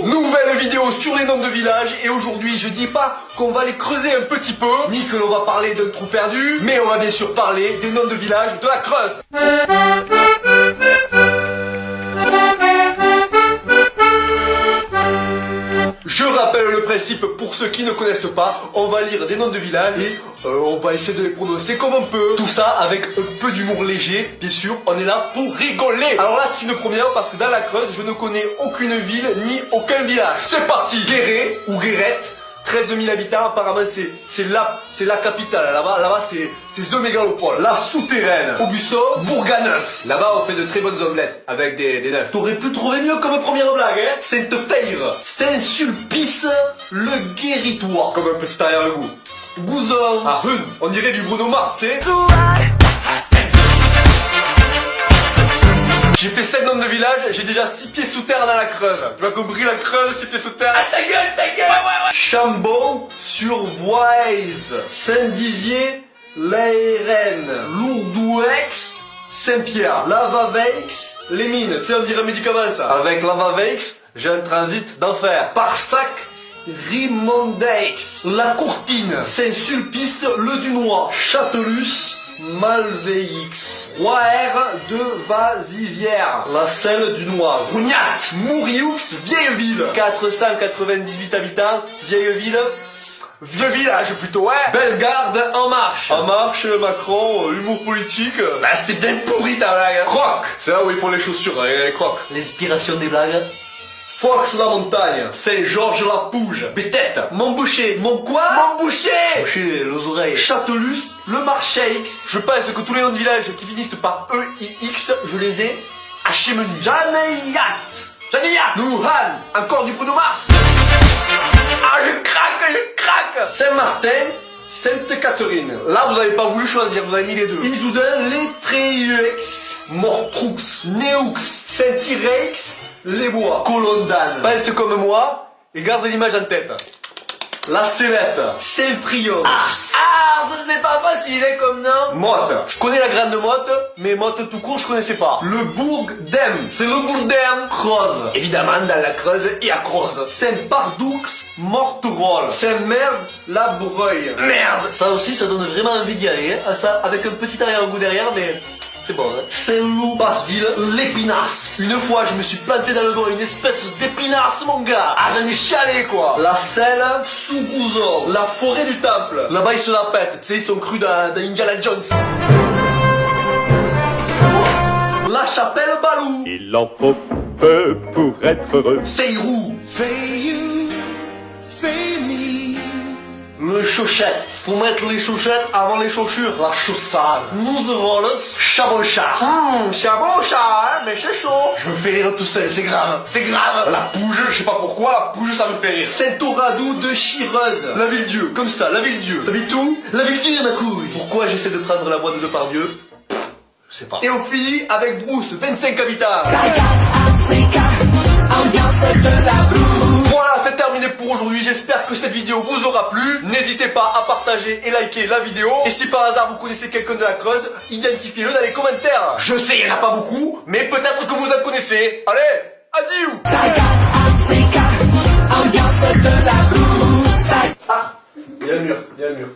Nouvelle vidéo sur les noms de villages, et aujourd'hui je dis pas qu'on va les creuser un petit peu, ni que l'on va parler d'un trou perdu, mais on va bien sûr parler des noms de villages de la Creuse. Je rappelle le principe pour ceux qui ne connaissent pas, on va lire des noms de villages et on va essayer de les prononcer comme on peut. Tout ça avec un peu d'humour léger, bien sûr, on est là pour rigoler. Alors là c'est une première parce que dans la Creuse, je ne connais aucune ville ni aucun village. C'est parti. Guéret ou Guérette, 13 000 habitants, apparemment c'est la capitale. Là-bas c'est The Mégalopole. La Souterraine, Aubusson, Bourganeuf. Là-bas on fait de très bonnes omelettes avec des neufs. T'aurais pu trouver mieux comme première blague, hein. Sainte-Feyre, Saint-Sulpice, le Guéritois. Comme un petit arrière-goût. Gouzon, on dirait du Bruno Mars, c'est... J'ai fait 7 noms de village, j'ai déjà 6 pieds sous terre dans la Creuse. Tu m'as compris, la Creuse, 6 pieds sous terre. Ah, ta gueule. Ouais. Chambon sur Voise, Saint-Dizier, Laérène, Lourdouex, Saint-Pierre, Lavaveix, les mines. Tu sais, on dirait un médicament ça. Avec Lavaveix, j'ai un transit d'enfer. Parsac, Rimondex, La Courtine, Saint-Sulpice, Le Dunois, Châtelus, Malveillix, Roaire de Vazivière, La Selle du Noise, Rougnat, Mourioux, Vieilleville, 498 habitants, Vieilleville, vieux village plutôt, ouais. Bellegarde, En Marche. En Marche, Macron, humour politique. Bah c'était bien pourri ta blague. Croc, c'est là où ils font les chaussures, les crocs. L'inspiration des blagues. Fox la montagne, Saint-Georges-la-Pouge, Bétette, Montboucher, mon quoi? Montboucher! Boucher, les oreilles. Châtelus, Le Marcheix. Je pense que tous les noms de villages qui finissent par E-I-X, je les ai hachés menu. Janeyat, Nouhan, encore du Bruno Mars. Ah, je craque. Saint-Martin, Sainte-Catherine. Là, vous n'avez pas voulu choisir, vous avez mis les deux. Issoudun, Les Tréux, Mortroux, Néoux, Saint-Ireix, Les Bois, Colondane. Pense comme moi et garde l'image en tête. La Sellette, Saint-Prion, Ars, c'est pas facile comme nom. Motte, je connais la grande Motte, mais Motte tout court je connaissais pas. Le Bourg d'Em, c'est le Bourg d'Em. Creuse, évidemment dans la Creuse et à Creuse. Saint-Pardoux, Morterolle. Saint-Merde, La Breuil. Merde, ça aussi ça donne vraiment envie d'y aller, hein. Ça avec un petit arrière-goût derrière, mais... c'est bon, hein. Saint-Loup, Basseville, l'Épinasse. Une fois, je me suis planté dans le doigt une espèce d'épinasse, mon gars. Ah, j'en ai chialé, quoi. La Selle, Sous-Gouzon. La Forêt du Temple. Là-bas, ils se la pètent. Tu sais, ils sont crus dans Indiana Jones. La Chapelle Balou. Il en faut peu pour être heureux. Seyrou. Le Chauchette. Faut mettre les chaussettes avant les chaussures. La chaussade. Mouserolles. Chabonchard. Chabonchard, hein, mais c'est chaud. Je me fais rire tout seul, c'est grave. La Pouge, je sais pas pourquoi, la Pouge ça me fait rire. Saint-Auradou de Chireuse. La Ville-Dieu, comme ça, la Ville-Dieu. T'habites où? La Ville-Dieu, ma couille. Pourquoi j'essaie de prendre la voix de Depardieu? Je sais pas. Et on finit avec Brousse, 25 habitants. Voilà, c'est terminé pour aujourd'hui. J'espère que cette vidéo vous aura plu. N'hésitez pas à partager et liker la vidéo. Et si par hasard vous connaissez quelqu'un de la Creuse, identifiez-le dans les commentaires. Je sais, il n'y en a pas beaucoup, mais peut-être que vous en connaissez. Allez, adieu. Ah, il y a le mur.